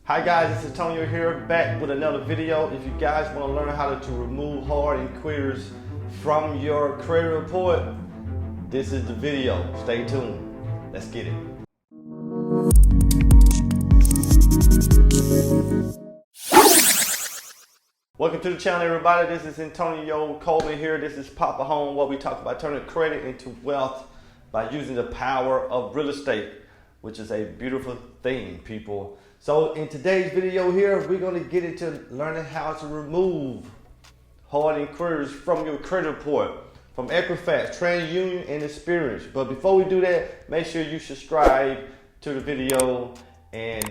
Hi guys, this is Antonio here, back with another video. If you guys want to learn how to remove hard inquiries from your credit report, this is the video. Stay tuned. Let's get it. Welcome to the channel, everybody. This is Antonio Colby here. This is Poppa Home, where we talk about turning credit into wealth by using the power of real estate, which is a beautiful thing, people. So in today's video here, we're going to get into learning how to remove hard inquiries from your credit report from Equifax, TransUnion, and Experience. But before we do that, make sure you subscribe to the video and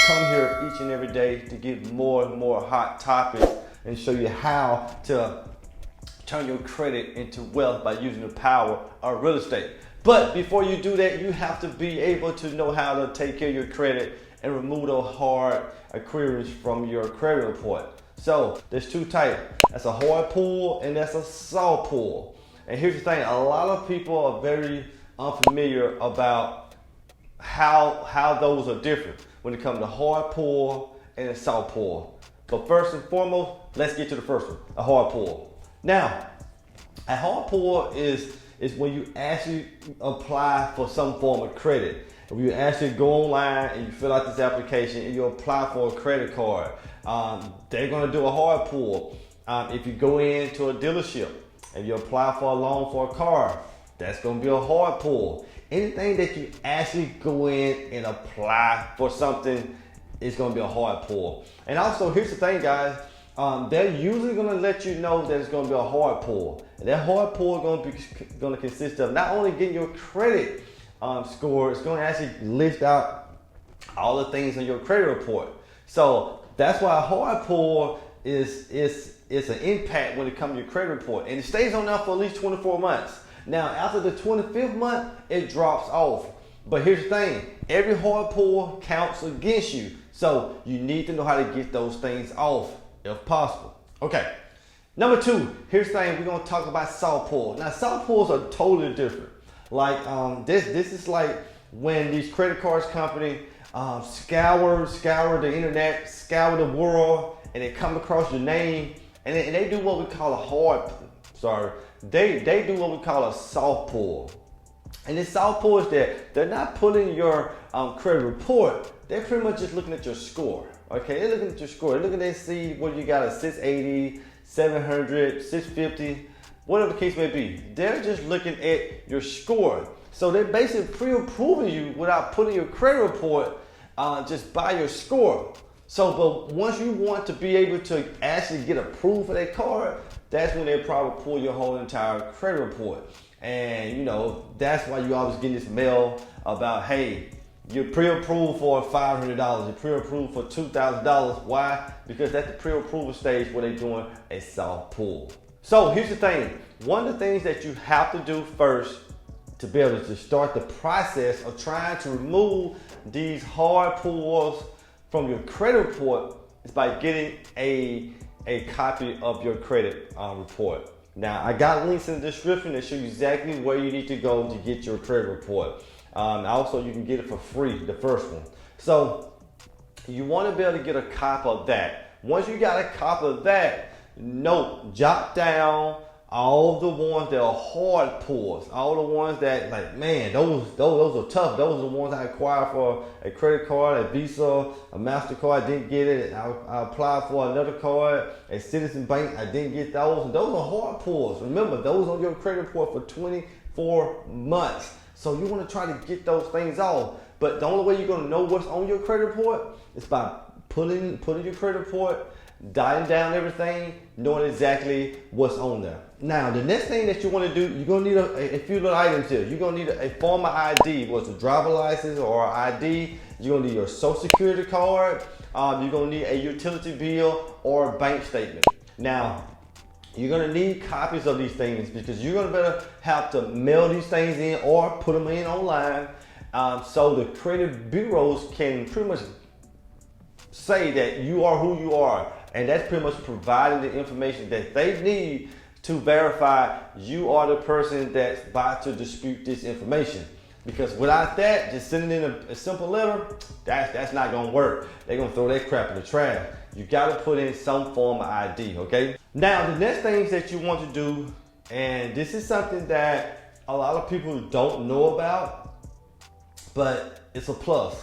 come here each and every day to get more and more hot topics and show you how to turn your credit into wealth by using the power of real estate. But before you do that, you have to be able to know how to take care of your credit and remove those hard inquiries from your credit report. So there's two types. That's a hard pull and that's a soft pull. And here's the thing, a lot of people are very unfamiliar about how those are different when it comes to hard pull and a soft pull. But first and foremost, let's get to the first one, a hard pull. Now, a hard pull is when you actually apply for some form of credit. If you actually go online and you fill out this application and you apply for a credit card, they're going to do a hard pull. If you go into a dealership and you apply for a loan for a car, that's going to be a hard pull. Anything that you actually go in and apply for something is going to be a hard pull. And also, here's the thing, guys. They're usually going to let you know that it's going to be a hard pull. And that hard pull is going to consist of not only getting your credit score, it's going to actually list out all the things on your credit report. So that's why a hard pull is an impact when it comes to your credit report. And it stays on there for at least 24 months. Now, after the 25th month, it drops off. But here's the thing, every hard pull counts against you. So you need to know how to get those things off if possible. Okay, number two, here's the thing, we're gonna talk about soft pull. Now, soft pulls are totally different. Like this is like when these credit cards company scour the internet, scour the world, and they come across your name, and they do what we call they do what we call a soft pull. And this soft pull is that they're not pulling your credit report. They're pretty much just looking at your score. Okay, they're looking at your score. They're looking to see whether you got a 680, 700, 650, whatever the case may be. They're just looking at your score. So they're basically pre-approving you without putting your credit report just by your score. So, but once you want to be able to actually get approved for that card, that's when they probably pull your whole entire credit report. And you know, that's why you always get this mail about, hey, you're pre-approved for $500, you're pre-approved for $2,000. Why? Because that's the pre-approval stage where they're doing a soft pull. So here's the thing, one of the things that you have to do first to be able to start the process of trying to remove these hard pulls from your credit report is by getting a copy of your credit report. Now, I got links in the description that show you exactly where you need to go to get your credit report. Also, you can get it for free, the first one. So you want to be able to get a copy of that. Once you got a copy of that, jot down all the ones that are hard pulls, all the ones that, like, man, those are tough. Those are the ones I acquired for a credit card, a Visa, a MasterCard, I didn't get it. I applied for another card, a Citizen Bank, I didn't get those. And those are hard pulls. Remember, those on your credit report for 24 months. So you want to try to get those things off. But the only way you're going to know what's on your credit report is by putting your credit report, dotting down everything, knowing exactly what's on there. Now, the next thing that you want to do, you're going to need a few little items here. You're going to need a form of ID, whether it's a driver license or ID. You're going to need your social security card. You're going to need a utility bill or a bank statement. Now, you're going to need copies of these things because you're going to better have to mail these things in or put them in online so the credit bureaus can pretty much say that you are who you are. And that's pretty much providing the information that they need to verify you are the person that's about to dispute this information. Because without that, just sending in a simple letter, that's not gonna work. They're gonna throw that crap in the trash. You gotta put in some form of ID, okay? Now, the next things that you want to do, and this is something that a lot of people don't know about, but it's a plus.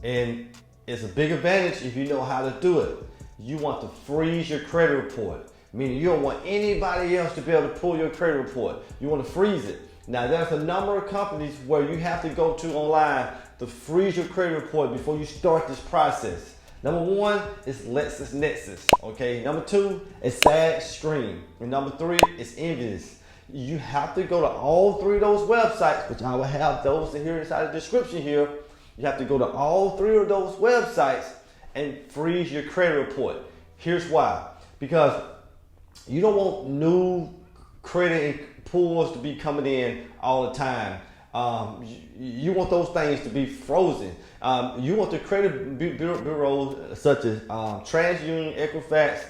And it's a big advantage if you know how to do it. You want to freeze your credit report, meaning you don't want anybody else to be able to pull your credit report. You want to freeze it. Now, there's a number of companies where you have to go to online to freeze your credit report before you start this process. Number one is LexisNexis, okay? Number two is SadStream. And number three is Envious. You have to go to all three of those websites, which I will have those here inside the description here. You have to go to all three of those websites and freeze your credit report. Here's why. Because you don't want new credit pulls to be coming in all the time. You want those things to be frozen. You want the credit bureaus such as TransUnion, Equifax,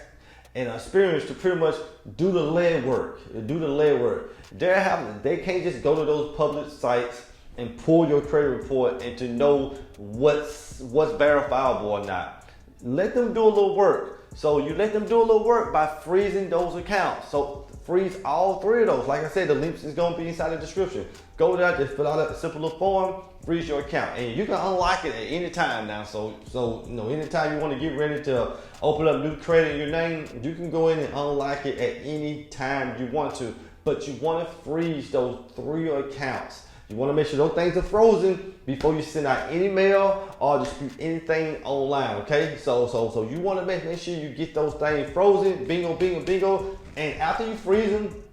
and Experience to pretty much do the legwork. They can't just go to those public sites and pull your credit report and to know what's verifiable or not. Let them do a little work. So you let them do a little work by freezing those accounts. So freeze all three of those. Like I said, the links is going to be inside the description. Go there, just fill out a simple little form, freeze your account, and you can unlock it at any time now. So you know, anytime you want to get ready to open up new credit in your name, you can go in and unlock it at any time you want to. But you want to freeze those three accounts. You want to make sure those things are frozen before you send out any mail or dispute anything online, okay? So you want to make sure you get those things frozen, bingo, bingo, bingo. And after you freeze them,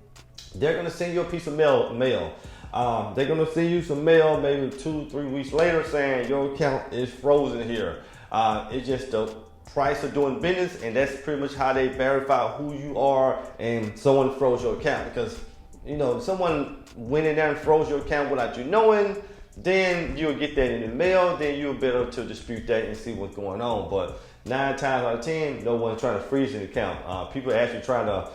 they're going to send you a piece of mail. They're going to send you some mail maybe 2-3 weeks later saying your account is frozen here. It's just the price of doing business, and that's pretty much how they verify who you are and someone froze your account. Because you know, if someone went in there and froze your account without you knowing, then you'll get that in the mail, then you'll be able to dispute that and see what's going on. But 9 times out of 10, no one's trying to freeze an account. People are actually trying to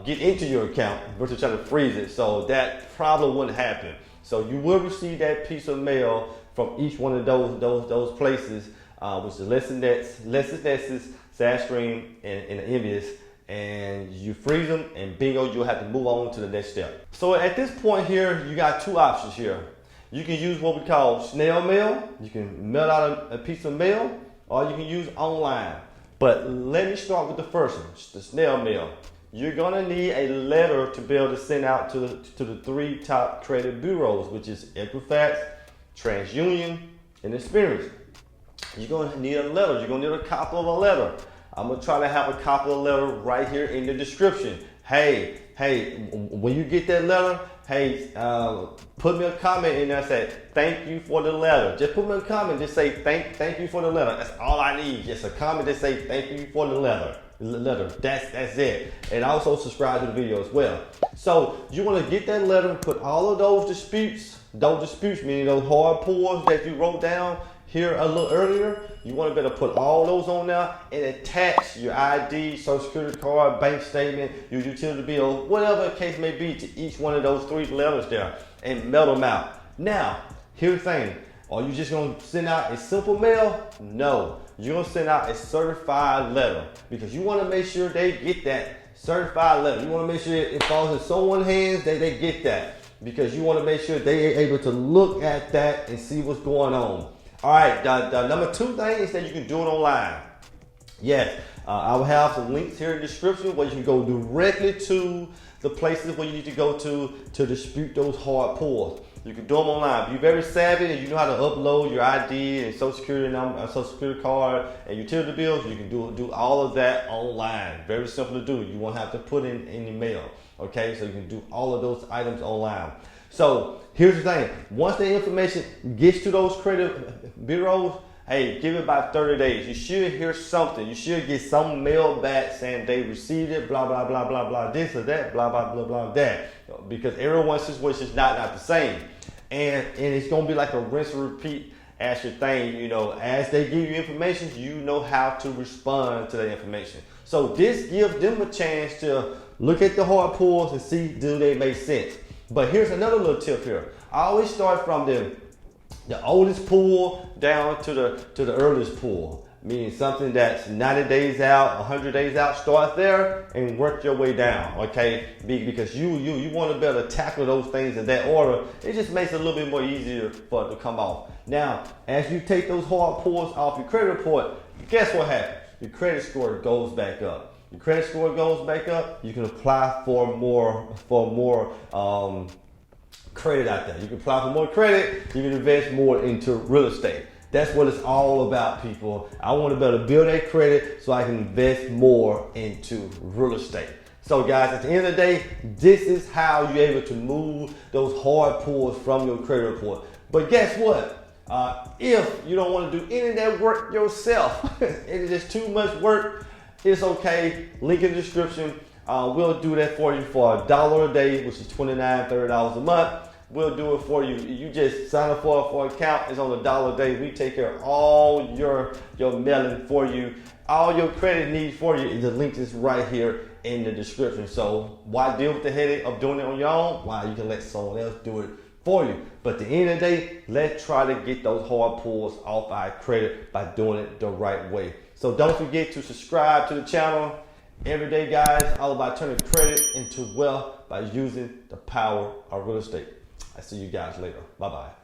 get into your account versus trying to freeze it. So that problem wouldn't happen. So you will receive that piece of mail from each one of those places, which is LexisNexis, SadStream, and Envious. And you freeze them, and bingo, you'll have to move on to the next step. So at this point here, you got two options here. You can use what we call snail mail. You can mail out a piece of mail, or you can use online. But let me start with the first one, the snail mail. You're gonna need a letter to be able to send out to the three top credit bureaus, which is Equifax, TransUnion, and Experience. You're gonna need a letter. You're gonna need a copy of a letter. I'm gonna try to have a copy of the letter right here in the description. Hey, when you get that letter, put me a comment in there, say thank you for the letter. Just put me a comment, just say thank you for the letter. That's all I need. Just a comment that say thank you for the letter. That's it. And also subscribe to the video as well. So you want to get that letter, put all of those disputes meaning those hard pulls that you wrote down here a little earlier, you want to be able to put all those on there and attach your ID, social security card, bank statement, your utility bill, whatever the case may be, to each one of those three letters there and mail them out. Now, here's the thing. Are you just going to send out a simple mail? No. You're going to send out a certified letter because you want to make sure they get that certified letter. You want to make sure it falls in someone's hands, they get that, because you want to make sure they're able to look at that and see what's going on. All right, the number two thing is that you can do it online. Yes, I will have some links here in the description where you can go directly to the places where you need to go to dispute those hard pulls. You can do them online. If you're very savvy and you know how to upload your ID and social security number, social security card, and utility bills, you can do all of that online. Very simple to do. You won't have to put in any mail. Okay, so you can do all of those items online. So here's the thing. Once the information gets to those credit bureaus, hey, give it about 30 days. You should hear something. You should get some mail back saying they received it, blah, blah, blah, blah, blah, this or that, blah, blah, blah, blah, that. Because everyone's situation is not the same. And it's going to be like a rinse and repeat as your thing. You know, as they give you information, you know how to respond to that information. So this gives them a chance to look at the hard pulls and see do they make sense. But here's another little tip here. I always start from the oldest pool down to the earliest pool. Meaning something that's 90 days out, 100 days out, start there and work your way down, okay? Because you want to be able to tackle those things in that order. It just makes it a little bit more easier for it to come off. Now, as you take those hard pulls off your credit report, guess what happens? Your credit score goes back up. Your credit score goes back up, you can apply for more credit out there. You can apply for more credit, you can invest more into real estate. That's what it's all about, people. I want to be able to build that credit so I can invest more into real estate. So guys, at the end of the day, this is how you're able to move those hard pulls from your credit report. But guess what? If you don't want to do any of that work yourself, it is just too much work, it's okay. Link in the description. We'll do that for you for $1 a day, which is $29, $30 a month. We'll do it for you. You just sign up for an account. It's on $1 a day. We take care of all your mailing for you, all your credit needs for you. The link is right here in the description. So why deal with the headache of doing it on your own? Why, you can let someone else do it for you. But at the end of the day, let's try to get those hard pulls off our credit by doing it the right way. So don't forget to subscribe to the channel. Every day, guys, all about turning credit into wealth by using the power of real estate. I'll see you guys later. Bye-bye.